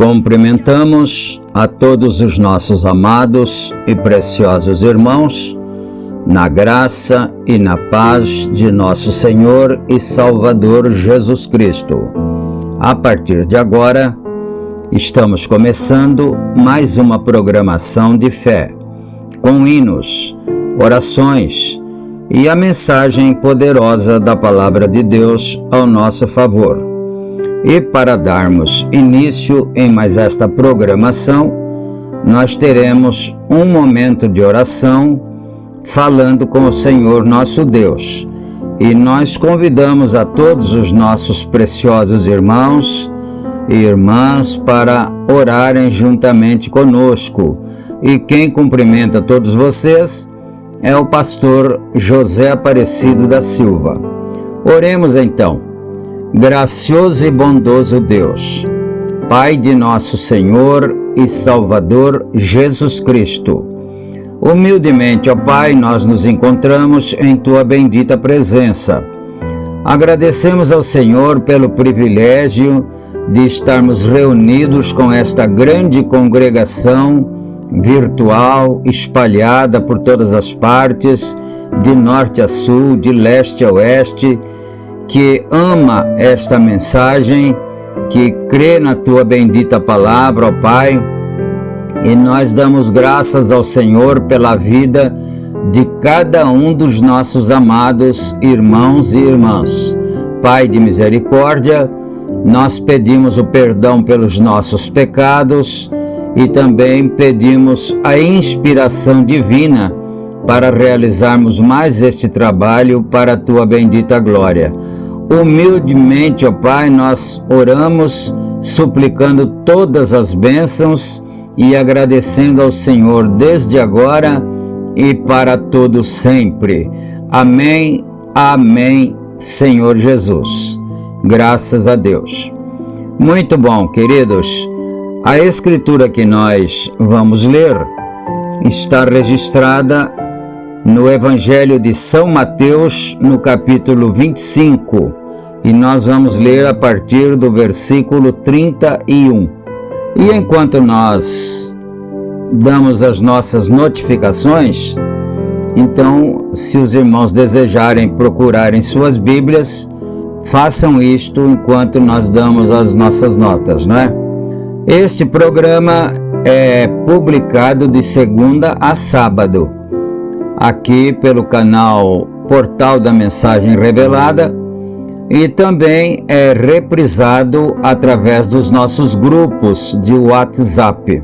Cumprimentamos a todos os nossos amados e preciosos irmãos, na graça e na paz de nosso Senhor e Salvador Jesus Cristo. A partir de agora, estamos começando mais uma programação de fé, com hinos, orações e a mensagem poderosa da Palavra de Deus ao nosso favor. E para darmos início em mais esta programação, nós teremos um momento de oração falando com o Senhor nosso Deus. E nós convidamos a todos os nossos preciosos irmãos e irmãs para orarem juntamente conosco. E quem cumprimenta todos vocês é o pastor José Aparecido da Silva. Oremos então. Gracioso e bondoso Deus, Pai de nosso Senhor e Salvador Jesus Cristo, humildemente, ó Pai, nós nos encontramos em Tua bendita presença. Agradecemos ao Senhor pelo privilégio de estarmos reunidos com esta grande congregação virtual, espalhada por todas as partes, de norte a sul, de leste a oeste, que ama esta mensagem, que crê na Tua bendita palavra, ó Pai, e nós damos graças ao Senhor pela vida de cada um dos nossos amados irmãos e irmãs. Pai de misericórdia, nós pedimos o perdão pelos nossos pecados e também pedimos a inspiração divina para realizarmos mais este trabalho para a tua bendita glória. Humildemente, ó Pai, nós oramos, suplicando todas as bênçãos e agradecendo ao Senhor desde agora e para todo sempre. Amém, amém, Senhor Jesus. Graças a Deus. Muito bom, queridos. A escritura que nós vamos ler está registrada no Evangelho de São Mateus, no capítulo 25, e nós vamos ler a partir do versículo 31. E enquanto nós damos as nossas notificações, então, se os irmãos desejarem procurarem suas Bíblias, façam isto enquanto nós damos as nossas notas, não é? Este programa é publicado de segunda a sábado, aqui pelo canal Portal da Mensagem Revelada, e também é reprisado através dos nossos grupos de WhatsApp.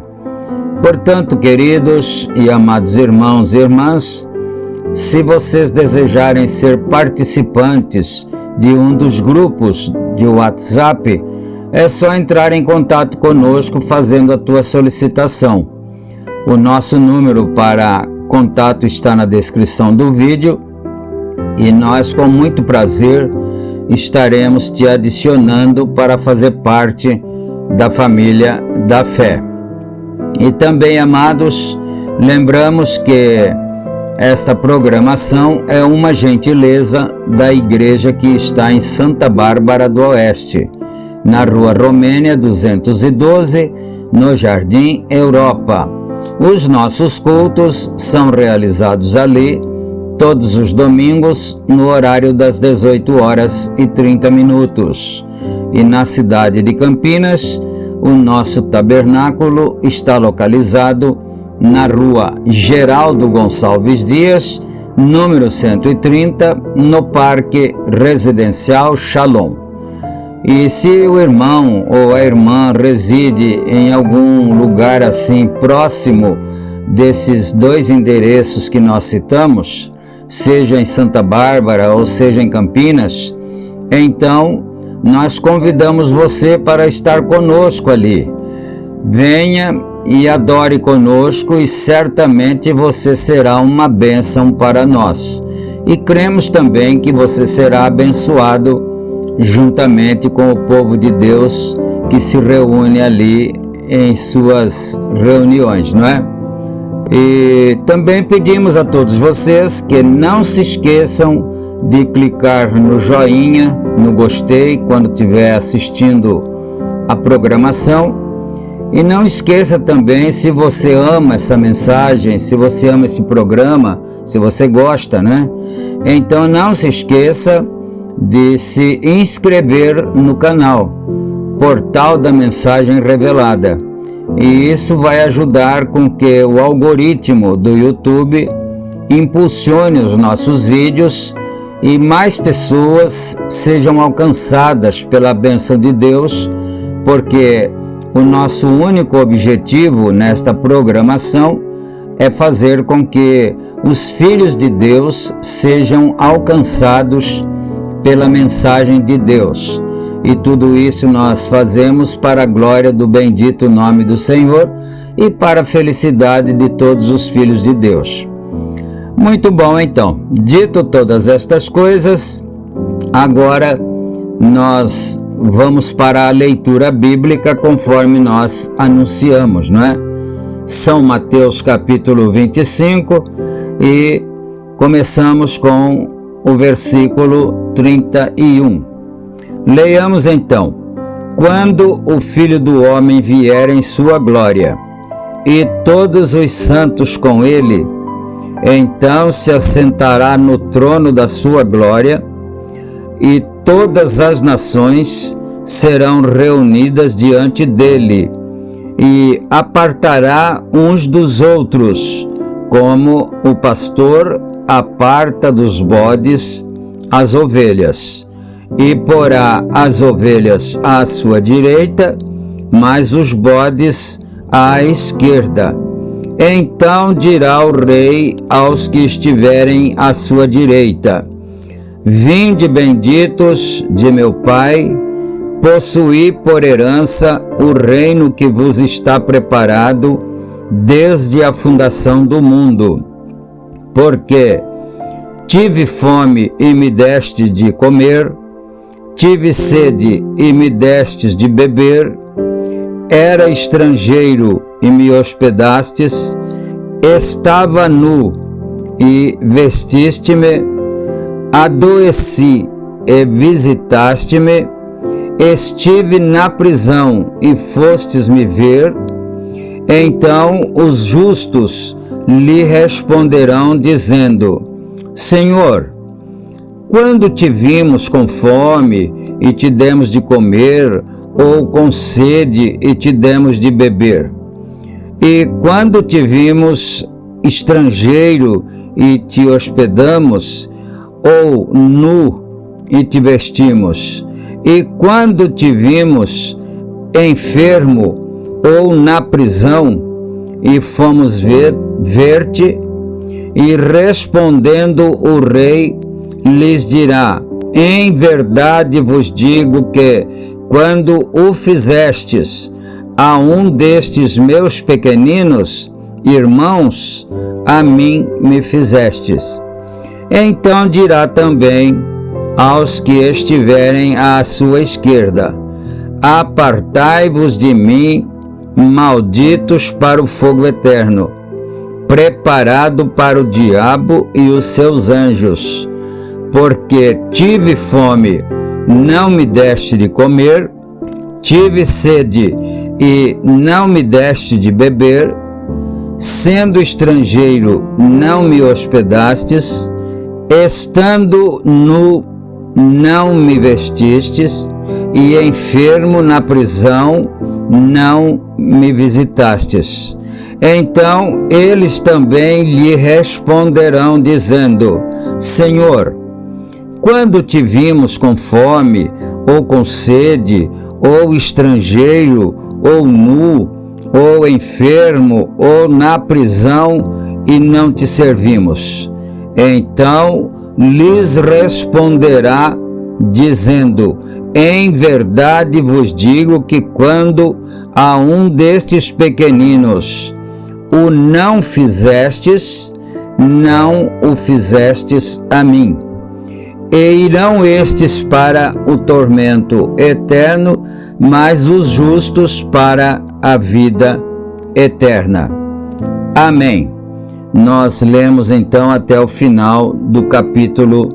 Portanto, queridos e amados irmãos e irmãs, se vocês desejarem ser participantes de um dos grupos de WhatsApp, é só entrar em contato conosco fazendo a tua solicitação. O nosso número para contato está na descrição do vídeo e nós, com muito prazer, estaremos te adicionando para fazer parte da família da fé. E também, amados, lembramos que esta programação é uma gentileza da igreja que está em Santa Bárbara do Oeste, na Rua Romênia 212, no Jardim Europa. Os nossos cultos são realizados ali todos os domingos no horário das 18h30. E na cidade de Campinas, o nosso tabernáculo está localizado na Rua Geraldo Gonçalves Dias, número 130, no Parque Residencial Shalom. E se o irmão ou a irmã reside em algum lugar assim próximo desses dois endereços que nós citamos, seja em Santa Bárbara ou seja em Campinas, então nós convidamos você para estar conosco ali. Venha e adore conosco e certamente você será uma bênção para nós. E cremos também que você será abençoado juntamente com o povo de Deus que se reúne ali em suas reuniões, não é? E também pedimos a todos vocês que não se esqueçam de clicar no joinha, no gostei, quando estiver assistindo a programação. E não esqueça também, se você ama essa mensagem, se você ama esse programa, se você gosta, né? Então não se esqueça de se inscrever no canal Portal da Mensagem Revelada. E isso vai ajudar com que o algoritmo do YouTube impulsione os nossos vídeos e mais pessoas sejam alcançadas pela bênção de Deus, porque o nosso único objetivo nesta programação é fazer com que os filhos de Deus sejam alcançados pela mensagem de Deus. E tudo isso nós fazemos para a glória do bendito nome do Senhor e para a felicidade de todos os filhos de Deus. Muito bom, então. Dito todas estas coisas, agora nós vamos para a leitura bíblica conforme nós anunciamos, não é? São Mateus capítulo 25 e começamos com o versículo 31. Leiamos então. Quando o Filho do Homem vier em sua glória, e todos os santos com ele, então se assentará no trono da sua glória, e todas as nações serão reunidas diante dele, e apartará uns dos outros, como o pastor aparta dos bodes as ovelhas, e porá as ovelhas à sua direita, mas os bodes à esquerda. Então dirá o rei aos que estiverem à sua direita: Vinde, benditos de meu Pai, possuí por herança o reino que vos está preparado desde a fundação do mundo. Porque tive fome e me deste de comer, tive sede e me destes de beber, era estrangeiro e me hospedastes, estava nu e vestiste-me, adoeci e visitaste-me, estive na prisão e fostes me ver. Então os justos lhe responderão, dizendo: Senhor, quando te vimos com fome e te demos de comer, ou com sede e te demos de beber? E quando te vimos estrangeiro e te hospedamos, ou nu e te vestimos? E quando te vimos enfermo ou na prisão e fomos ver-te? E respondendo o rei lhes dirá: Em verdade vos digo que, quando o fizestes a um destes meus pequeninos irmãos, a mim me fizestes. Então dirá também aos que estiverem à sua esquerda: Apartai-vos de mim, malditos, para o fogo eterno, preparado para o diabo e os seus anjos. Porque tive fome, não me deste de comer, tive sede e não me deste de beber, sendo estrangeiro, não me hospedastes, estando nu, não me vestistes, e enfermo na prisão, não me visitastes. Então eles também lhe responderão, dizendo: Senhor, quando te vimos com fome, ou com sede, ou estrangeiro, ou nu, ou enfermo, ou na prisão, e não te servimos? Então lhes responderá, dizendo: Em verdade vos digo que quando a um destes pequeninos o não fizestes, não o fizestes a mim. E irão estes para o tormento eterno, mas os justos para a vida eterna. Amém. Nós lemos então até o final do capítulo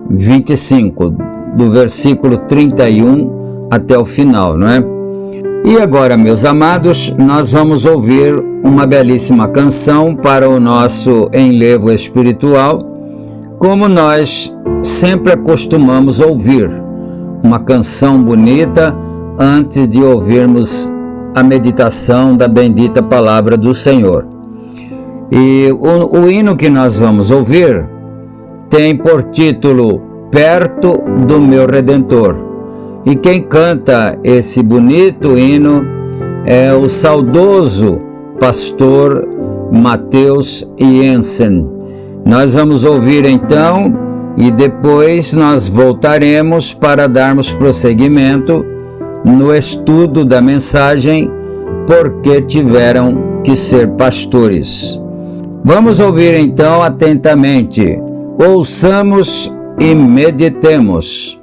25, do versículo 31 até o final, não é? E agora, meus amados, nós vamos ouvir uma belíssima canção para o nosso enlevo espiritual, como nós sempre acostumamos ouvir, uma canção bonita antes de ouvirmos a meditação da bendita palavra do Senhor. E o hino que nós vamos ouvir tem por título Perto do Meu Redentor. E quem canta esse bonito hino é o saudoso pastor Mateus Jensen. Nós vamos ouvir então e depois nós voltaremos para darmos prosseguimento no estudo da mensagem Porque Tiveram que Ser Pastores. Vamos ouvir então atentamente. Ouçamos e meditemos.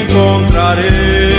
Encontrarei,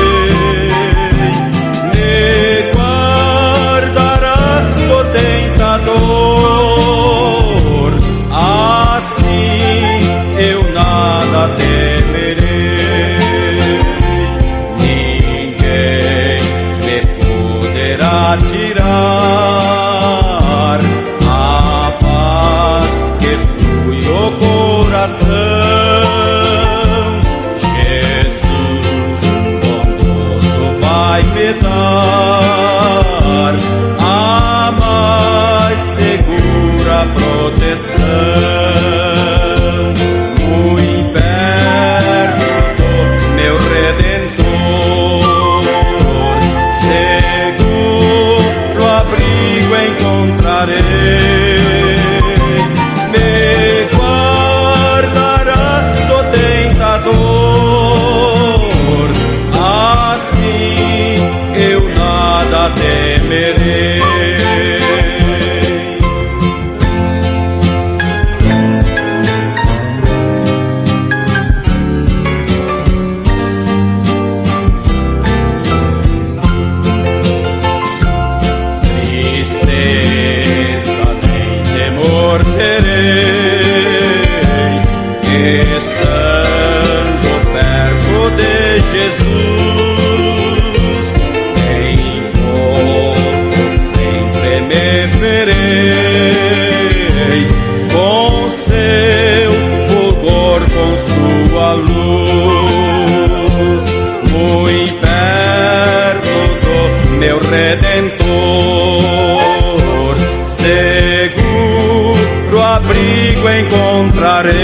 encontrarei.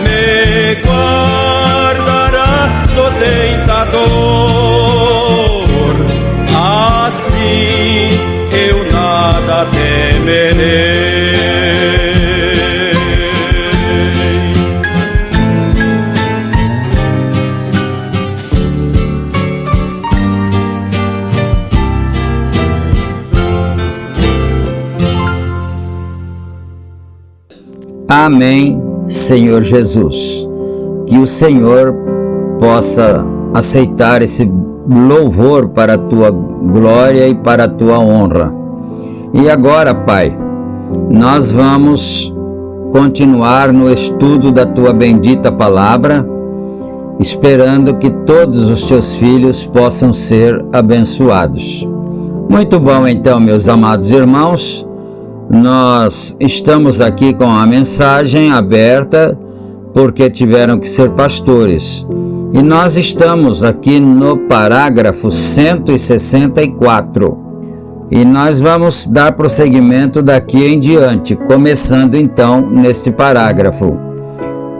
Me guardará do tentador, assim eu nada temerei. Amém, Senhor Jesus. Que o Senhor possa aceitar esse louvor para a tua glória e para a tua honra. E agora, Pai, nós vamos continuar no estudo da tua bendita palavra, esperando que todos os teus filhos possam ser abençoados. Muito bom, então, meus amados irmãos. Nós estamos aqui com a mensagem aberta porque tiveram que ser pastores. E nós estamos aqui no parágrafo 164. E nós vamos dar prosseguimento daqui em diante, começando então neste parágrafo.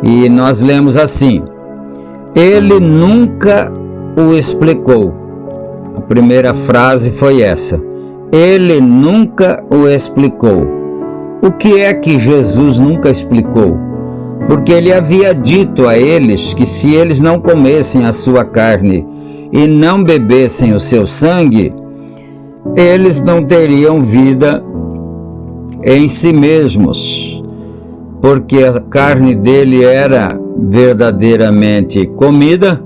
E nós lemos assim: ele nunca o explicou. A primeira frase foi essa. Ele nunca o explicou. O que é que Jesus nunca explicou? Porque ele havia dito a eles que se eles não comessem a sua carne e não bebessem o seu sangue, eles não teriam vida em si mesmos, porque a carne dele era verdadeiramente comida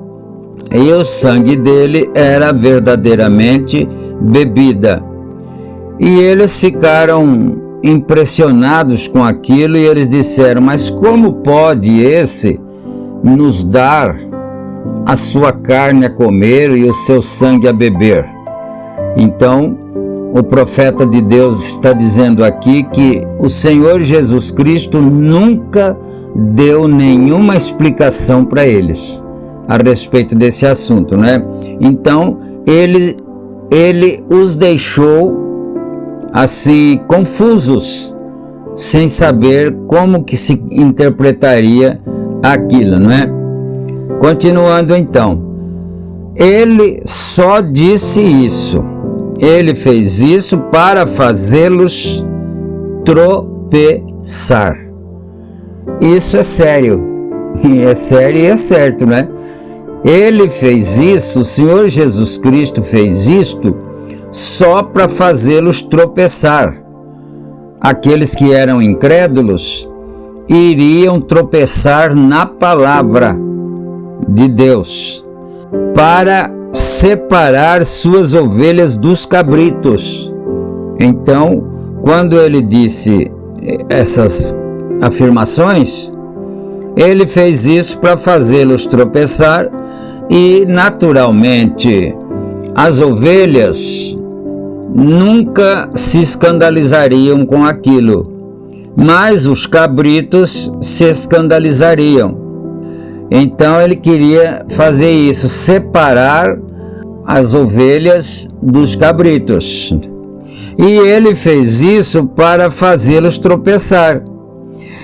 e o sangue dele era verdadeiramente bebida. E eles ficaram impressionados com aquilo e eles disseram: mas como pode esse nos dar a sua carne a comer e o seu sangue a beber? Então, o profeta de Deus está dizendo aqui que o Senhor Jesus Cristo nunca deu nenhuma explicação para eles a respeito desse assunto, né? Então, ele os deixou assim confusos, sem saber como que se interpretaria aquilo, não é? Continuando então, ele só disse isso, ele fez isso para fazê-los tropeçar. Isso é sério, é sério e é certo, né? Ele fez isso, o Senhor Jesus Cristo fez isto só para fazê-los tropeçar. Aqueles que eram incrédulos iriam tropeçar na palavra de Deus para separar suas ovelhas dos cabritos. Então, quando ele disse essas afirmações, ele fez isso para fazê-los tropeçar e, naturalmente, as ovelhas nunca se escandalizariam com aquilo, mas os cabritos se escandalizariam. Então ele queria fazer isso, separar as ovelhas dos cabritos. E ele fez isso para fazê-los tropeçar.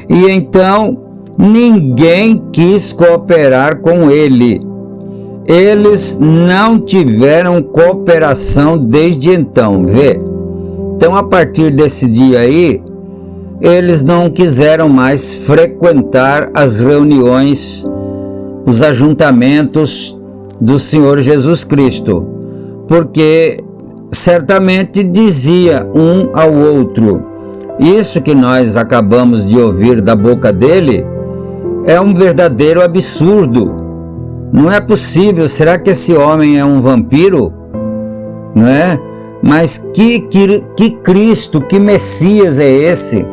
E então ninguém quis cooperar com ele. Eles não tiveram cooperação desde então, vê? Então, a partir desse dia aí, eles não quiseram mais frequentar as reuniões, os ajuntamentos do Senhor Jesus Cristo, porque certamente dizia um ao outro: isso que nós acabamos de ouvir da boca dele é um verdadeiro absurdo. Não é possível, será que esse homem é um vampiro? Não é? Mas que Cristo, que Messias é esse?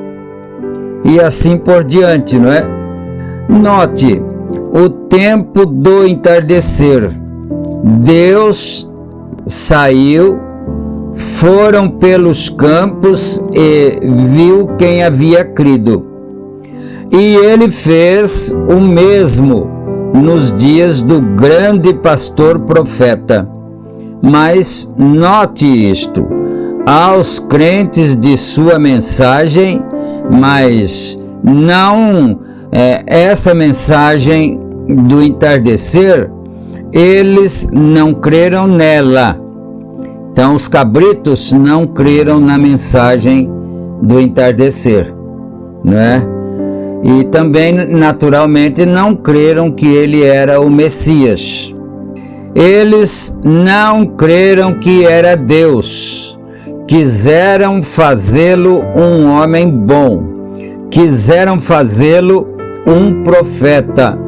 E assim por diante, não é? Note, o tempo do entardecer, Deus saiu, foram pelos campos e viu quem havia crido. E ele fez o mesmo nos dias do grande pastor profeta. Mas note isto: aos crentes de sua mensagem, mas não essa mensagem do entardecer, eles não creram nela. Então os cabritos não creram na mensagem do entardecer, não é? E também naturalmente não creram que ele era o Messias. Eles não creram que era Deus. Quiseram fazê-lo um homem bom. Quiseram fazê-lo um profeta.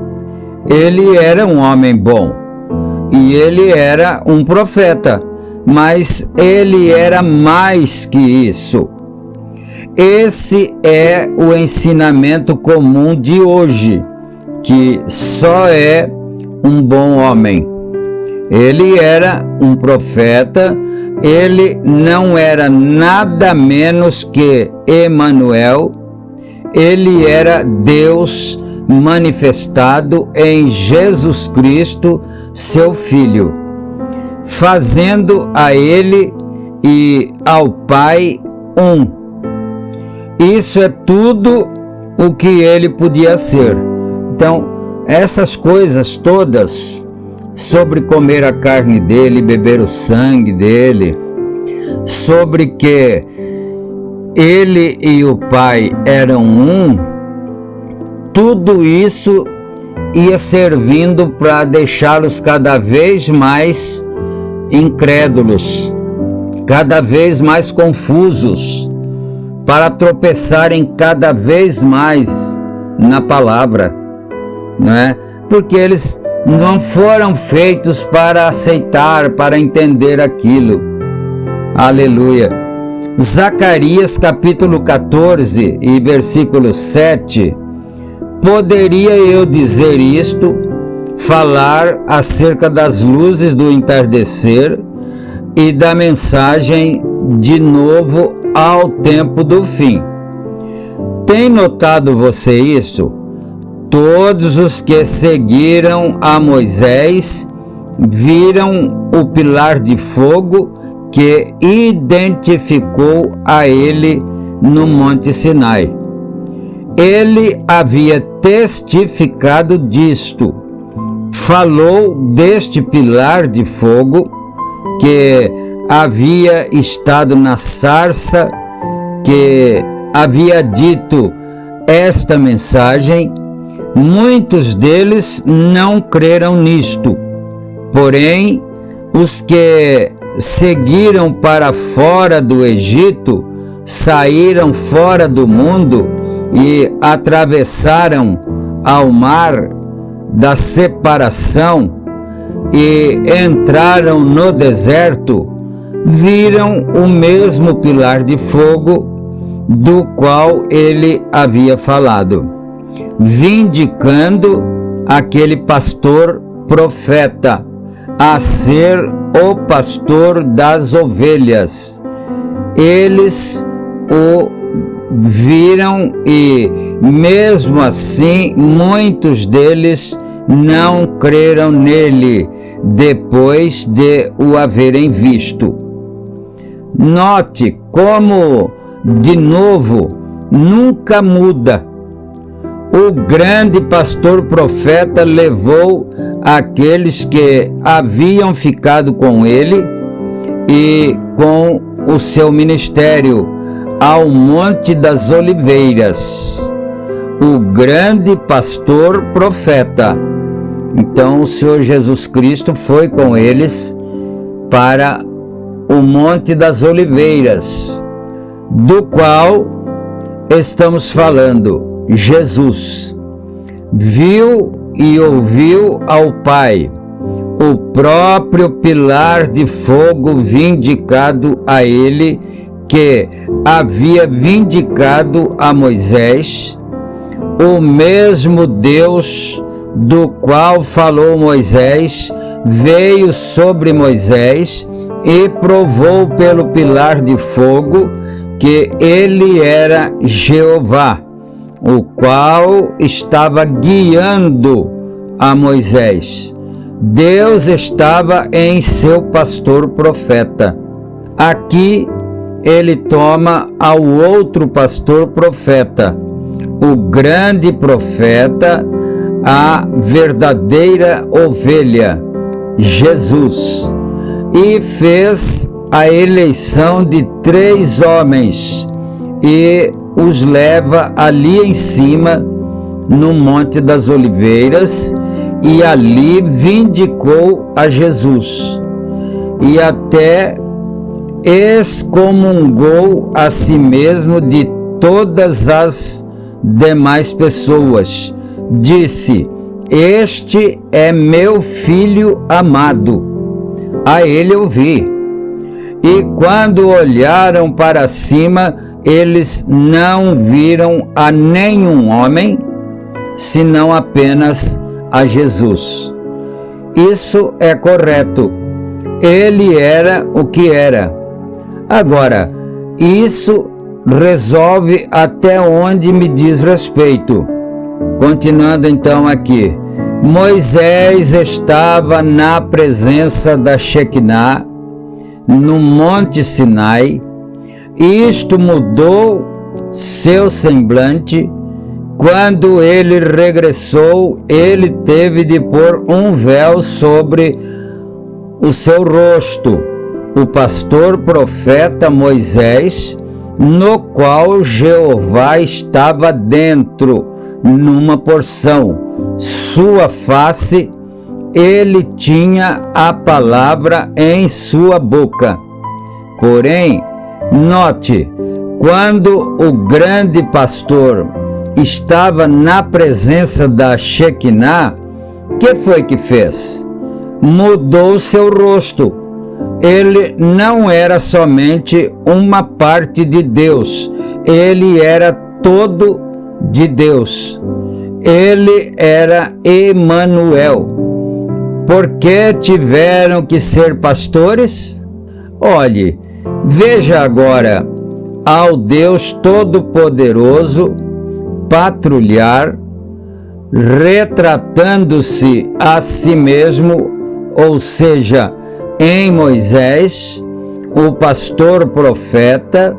Ele era um homem bom e ele era um profeta, mas ele era mais que isso. Esse é o ensinamento comum de hoje, que só é um bom homem. Ele era um profeta, ele não era nada menos que Emanuel, ele era Deus manifestado em Jesus Cristo, seu Filho, fazendo a ele e ao Pai um. Isso é tudo o que ele podia ser. Então, essas coisas todas sobre comer a carne dele, beber o sangue dele, sobre que ele e o Pai eram um, tudo isso ia servindo para deixá-los cada vez mais incrédulos, cada vez mais confusos, para tropeçarem cada vez mais na palavra, não é? Porque eles não foram feitos para aceitar, para entender aquilo. Aleluia. Zacarias capítulo 14 e versículo 7. Poderia eu dizer isto, falar acerca das luzes do entardecer e da mensagem de novo ao tempo do fim. Tem notado você isso? Todos os que seguiram a Moisés viram o pilar de fogo que identificou a ele no Monte Sinai. Ele havia testificado disto, falou deste pilar de fogo que havia estado na sarça, que havia dito esta mensagem. Muitos deles não creram nisto, porém os que seguiram para fora do Egito, saíram fora do mundo e atravessaram ao mar da separação e entraram no deserto, viram o mesmo pilar de fogo do qual ele havia falado, vindicando aquele pastor profeta a ser o pastor das ovelhas. Eles o viram e, mesmo assim, muitos deles não creram nele depois de o haverem visto. Note como, de novo, nunca muda. O grande pastor profeta levou aqueles que haviam ficado com ele e com o seu ministério ao Monte das Oliveiras. O grande pastor profeta. Então o Senhor Jesus Cristo foi com eles para o Monte das Oliveiras, do qual estamos falando. Jesus viu e ouviu ao Pai, o próprio pilar de fogo vindicado a ele, que havia vindicado a Moisés, o mesmo Deus do qual falou Moisés, veio sobre Moisés e provou pelo pilar de fogo que ele era Jeová, o qual estava guiando a Moisés. Deus estava em seu pastor profeta. Aqui ele toma ao outro pastor profeta, o grande profeta, a verdadeira ovelha, Jesus, e fez a eleição de 3 homens e os leva ali em cima, no Monte das Oliveiras, e ali vindicou a Jesus, e até excomungou a si mesmo de todas as demais pessoas. Disse: este é meu filho amado, a ele ouvi. E quando olharam para cima, eles não viram a nenhum homem, senão apenas a Jesus. Isso é correto. Ele era o que era. Agora, isso resolve até onde me diz respeito. Continuando então aqui. Moisés estava na presença da Shekinah, no Monte Sinai. Isto mudou seu semblante. Quando ele regressou, ele teve de pôr um véu sobre o seu rosto. O pastor profeta Moisés, no qual Jeová estava dentro, numa porção. Sua face, ele tinha a palavra em sua boca. Porém, note, quando o grande pastor estava na presença da Shekinah, que foi que fez? Mudou seu rosto. Ele não era somente uma parte de Deus, ele era todo de Deus. Ele era Emanuel. Por que tiveram que ser pastores? Olhe, veja agora ao Deus Todo-Poderoso patrulhar, retratando-se a si mesmo, ou seja, em Moisés, o pastor profeta.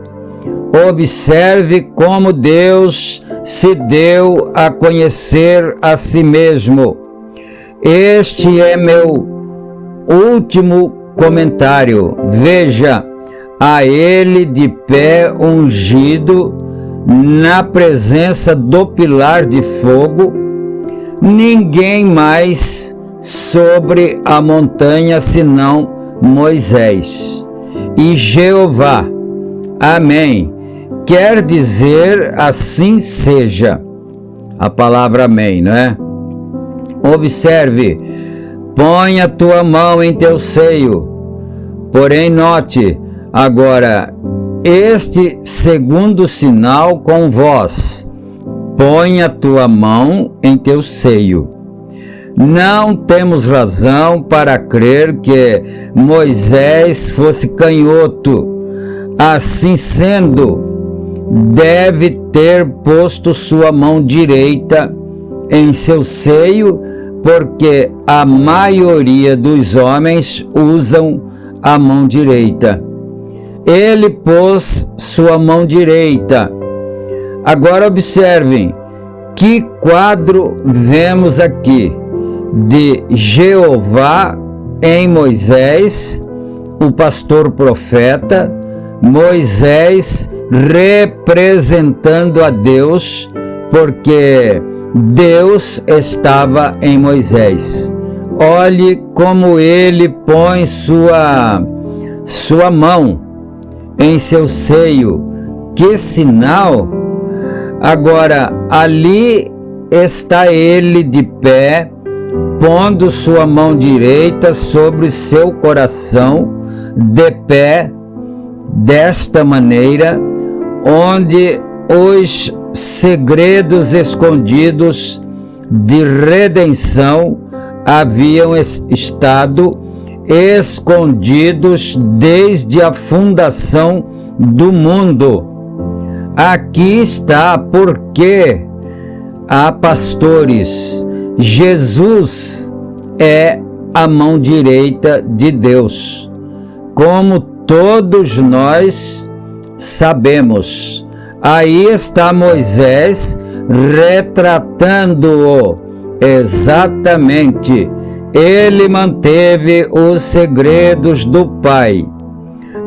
Observe como Deus se deu a conhecer a si mesmo. Este é meu último comentário. Veja, a ele de pé ungido, na presença do pilar de fogo, ninguém mais sobre a montanha senão Moisés e Jeová. Amém. Quer dizer, assim seja. A palavra amém, não é? Observe, põe a tua mão em teu seio. Porém, note, agora, este segundo sinal com vós: põe a tua mão em teu seio. Não temos razão para crer que Moisés fosse canhoto. Assim sendo, deve ter posto sua mão direita em seu seio, porque a maioria dos homens usam a mão direita. Ele pôs sua mão direita. Agora observem, que quadro vemos aqui de Jeová em Moisés, o pastor profeta, Moisés representando a Deus, porque Deus estava em Moisés. Olhe como ele põe sua mão em seu seio. Que sinal! Agora, ali está ele de pé, pondo sua mão direita sobre seu coração, de pé, desta maneira, onde os segredos escondidos de redenção haviam estado escondidos desde a fundação do mundo. Aqui está porque há pastores. Jesus é a mão direita de Deus. Como todos nós sabemos. Aí está Moisés retratando-o exatamente. Ele manteve os segredos do Pai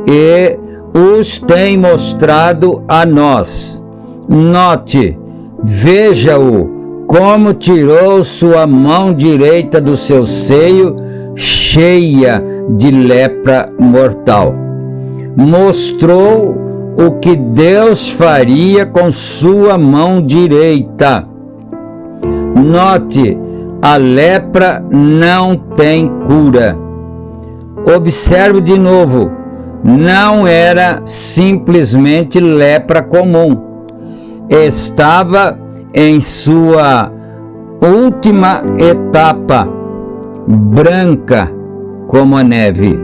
e os tem mostrado a nós. Note, veja-o como tirou sua mão direita do seu seio, cheia de lepra mortal. Mostrou o que Deus faria com sua mão direita. Note, a lepra não tem cura. Observe de novo, não era simplesmente lepra comum. Estava em sua última etapa, branca como a neve.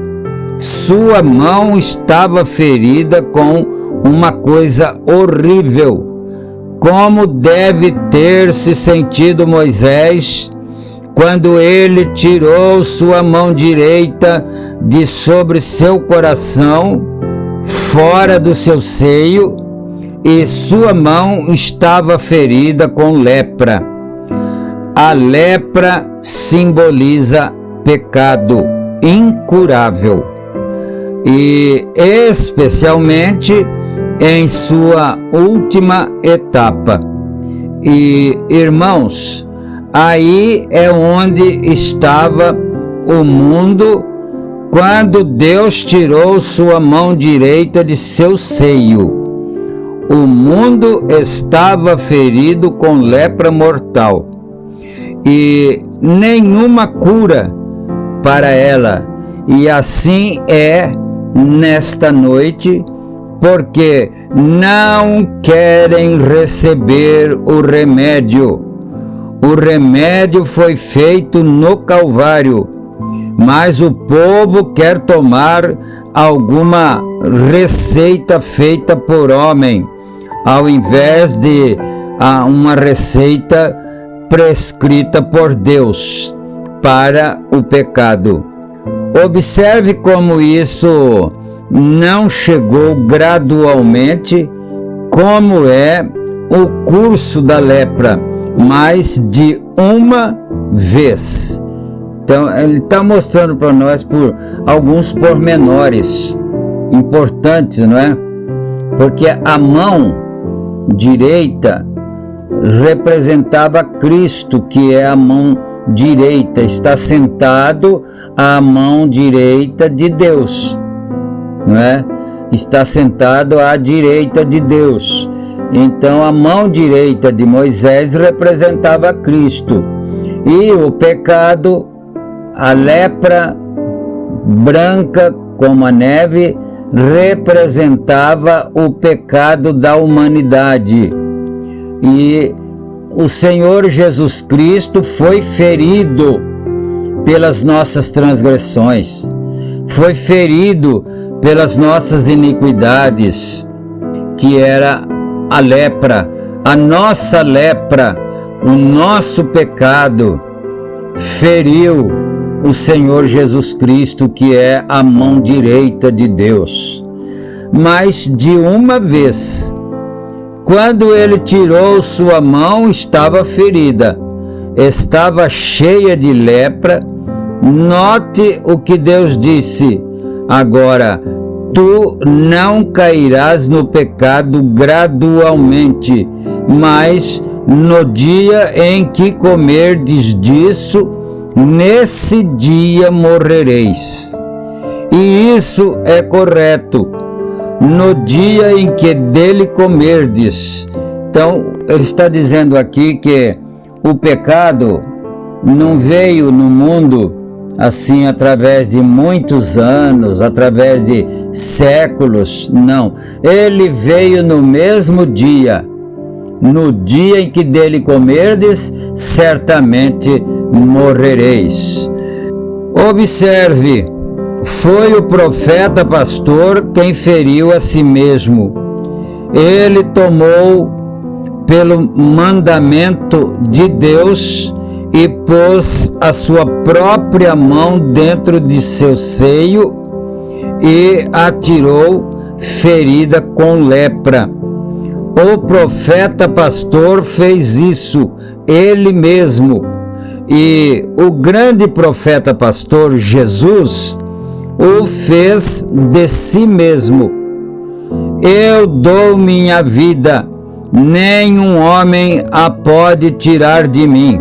Sua mão estava ferida com uma coisa horrível. Como deve ter se sentido Moisés quando ele tirou sua mão direita de sobre seu coração, fora do seu seio, e sua mão estava ferida com lepra. A lepra simboliza pecado incurável, e especialmente em sua última etapa. E, irmãos, aí é onde estava o mundo quando Deus tirou sua mão direita de seu seio. O mundo estava ferido com lepra mortal e nenhuma cura para ela. E assim é nesta noite, porque não querem receber o remédio. O remédio foi feito no Calvário, mas o povo quer tomar alguma receita feita por homem, ao invés de uma receita prescrita por Deus para o pecado. Observe como isso não chegou gradualmente, como é o curso da lepra, mas de uma vez. Então, ele está mostrando para nós por alguns pormenores importantes, não é? Porque a mão direita representava Cristo, que é a mão direita, está sentado à mão direita de Deus, não é? Está sentado à direita de Deus. Então a mão direita de Moisés representava Cristo, e o pecado, a lepra branca como a neve, representava o pecado da humanidade. E o Senhor Jesus Cristo foi ferido pelas nossas transgressões, foi ferido pelas nossas iniquidades, que era a lepra, a nossa lepra, o nosso pecado, feriu o Senhor Jesus Cristo, que é a mão direita de Deus. Mas de uma vez, quando ele tirou sua mão, estava ferida, estava cheia de lepra. Note o que Deus disse: agora, tu não cairás no pecado gradualmente, mas no dia em que comerdes disso, nesse dia morrereis. E isso é correto, no dia em que dele comerdes. Então, ele está dizendo aqui que o pecado não veio no mundo assim através de muitos anos, através de séculos, não. Ele veio no mesmo dia. No dia em que dele comerdes, certamente morrereis. Observe, foi o profeta pastor quem feriu a si mesmo. Ele tomou pelo mandamento de Deus e pôs a sua própria mão dentro de seu seio e atirou, ferida com lepra. O profeta pastor fez isso, ele mesmo. E o grande profeta pastor Jesus o fez de si mesmo. Eu dou minha vida, nenhum homem a pode tirar de mim.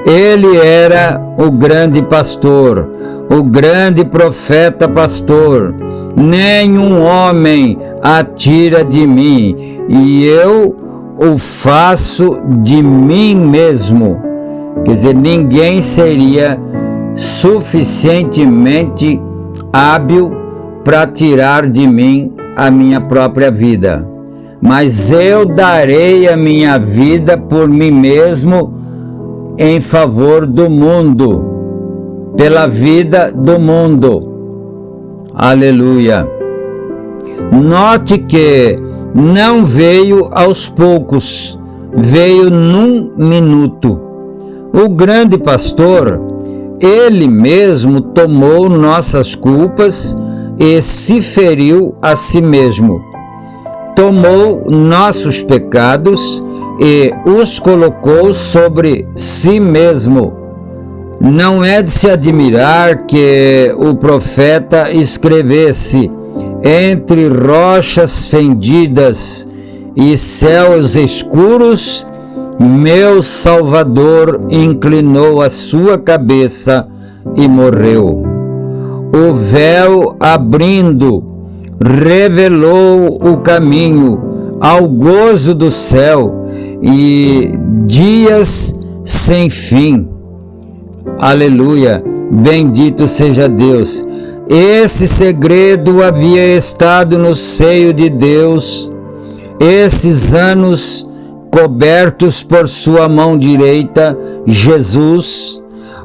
Ele era o grande pastor, o grande profeta pastor. Nenhum homem a tira de mim, e eu o faço de mim mesmo. Quer dizer, ninguém seria suficientemente hábil para tirar de mim a minha própria vida. Mas eu darei a minha vida por mim mesmo em favor do mundo, pela vida do mundo. Aleluia! Note que não veio aos poucos, veio num minuto. O grande pastor, ele mesmo tomou nossas culpas e se feriu a si mesmo. Tomou nossos pecados e os colocou sobre si mesmo. Não é de se admirar que o profeta escrevesse: entre rochas fendidas e céus escuros, meu Salvador inclinou a sua cabeça e morreu. O véu abrindo, revelou o caminho ao gozo do céu e dias sem fim. Aleluia! Bendito seja Deus! Esse segredo havia estado no seio de Deus, esses anos cobertos por sua mão direita. Jesus,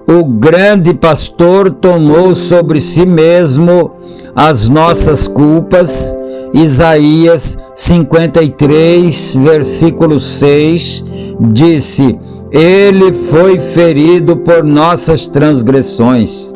o grande pastor, tomou sobre si mesmo as nossas culpas. Isaías 53, versículo 6, disse: ele foi ferido por nossas transgressões,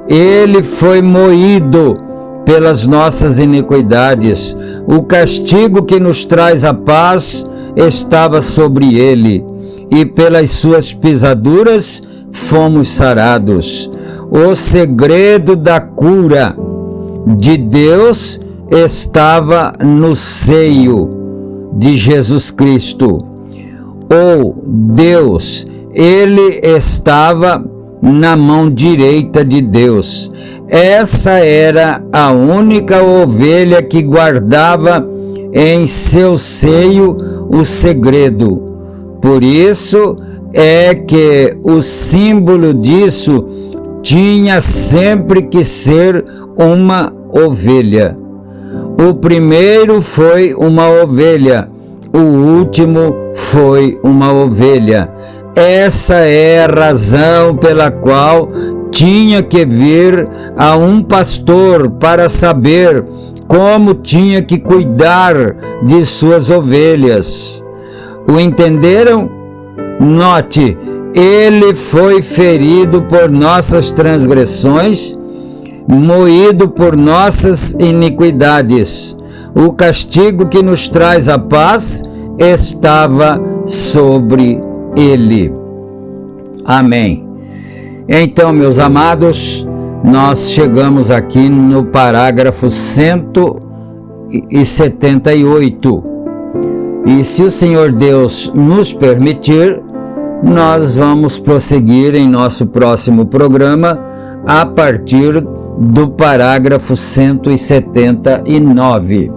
ele foi moído pelas nossas iniquidades. O castigo que nos traz a paz estava sobre ele, e pelas suas pisaduras fomos sarados. O segredo da cura de Deus estava no seio de Jesus Cristo. O Deus, ele estava na mão direita de Deus. Essa era a única ovelha que guardava em seu seio o segredo. Por isso é que o símbolo disso tinha sempre que ser uma ovelha. O primeiro foi uma ovelha, o último foi uma ovelha. Essa é a razão pela qual tinha que vir a um pastor para saber como tinha que cuidar de suas ovelhas. O entenderam? Note, ele foi ferido por nossas transgressões, moído por nossas iniquidades. O castigo que nos traz a paz estava sobre ele. Amém. Então, meus amados, nós chegamos aqui no parágrafo 178. E se o Senhor Deus nos permitir, nós vamos prosseguir em nosso próximo programa a partir do parágrafo 179.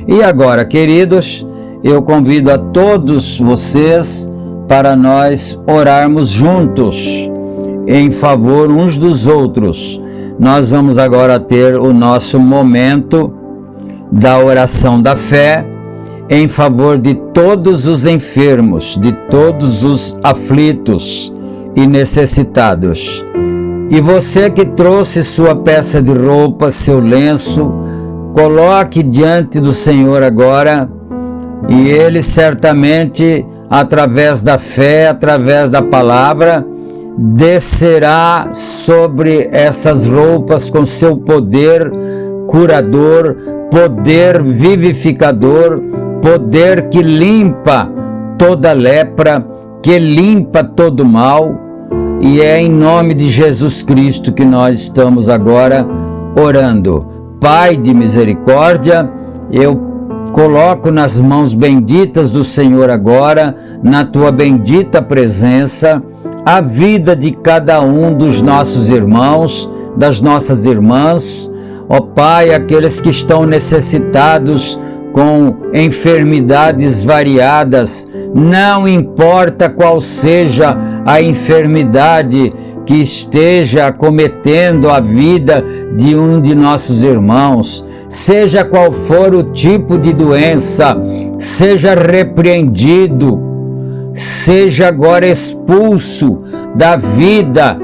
E agora, queridos, eu convido a todos vocês para nós orarmos juntos em favor uns dos outros. Nós vamos agora ter o nosso momento da oração da fé em favor de todos os enfermos, de todos os aflitos e necessitados. E você que trouxe sua peça de roupa, seu lenço, coloque diante do Senhor agora, e Ele certamente, através da fé, através da palavra, descerá sobre essas roupas com seu poder curador poder vivificador, poder que limpa toda lepra, que limpa todo mal, e é em nome de Jesus Cristo que nós estamos agora orando. Pai de misericórdia, eu coloco nas mãos benditas do Senhor agora, na tua bendita presença, a vida de cada um dos nossos irmãos, das nossas irmãs, ó Pai, aqueles que estão necessitados com enfermidades variadas, não importa qual seja a enfermidade que esteja acometendo a vida de um de nossos irmãos, seja qual for o tipo de doença, seja repreendido, seja agora expulso da vida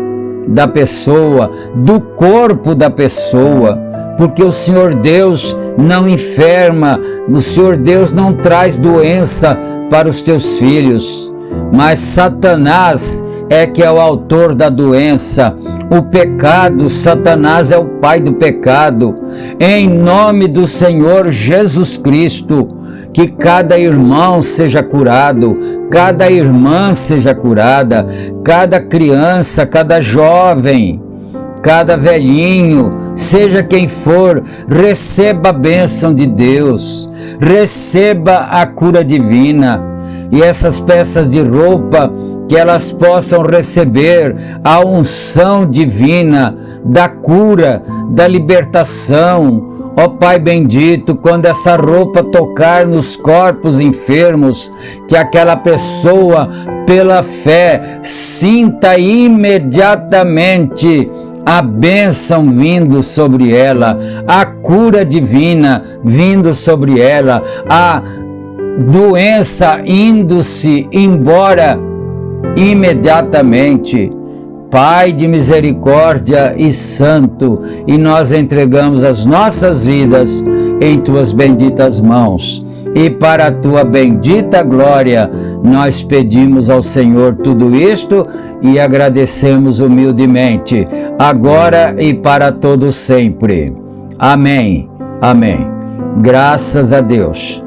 da pessoa, do corpo da pessoa, porque o Senhor Deus não enferma, o Senhor Deus não traz doença para os teus filhos, mas Satanás é que é o autor da doença, o pecado. Satanás é o pai do pecado. Em nome do Senhor Jesus Cristo, que cada irmão seja curado, cada irmã seja curada, cada criança, cada jovem, cada velhinho, seja quem for, receba a bênção de Deus, receba a cura divina. E essas peças de roupa, que elas possam receber a unção divina da cura, da libertação. Ó Pai bendito, quando essa roupa tocar nos corpos enfermos, que aquela pessoa, pela fé, sinta imediatamente a bênção vindo sobre ela, a cura divina vindo sobre ela, a doença indo-se embora imediatamente. Pai de misericórdia e santo, e nós entregamos as nossas vidas em tuas benditas mãos, e para a tua bendita glória nós pedimos ao Senhor tudo isto e agradecemos humildemente, agora e para todo sempre. Amém, amém. Graças a Deus.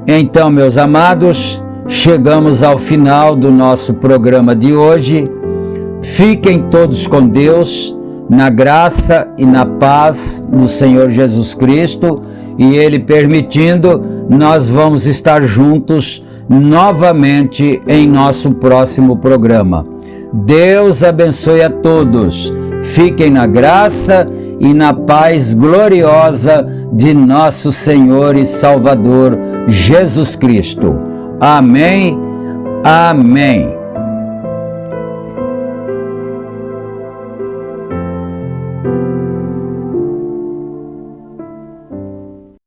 Então, meus amados, chegamos ao final do nosso programa de hoje. Fiquem todos com Deus, na graça e na paz do Senhor Jesus Cristo, e Ele permitindo, nós vamos estar juntos novamente em nosso próximo programa. Deus abençoe a todos. Fiquem na graça e na paz gloriosa de nosso Senhor e Salvador Jesus Cristo. Amém, amém.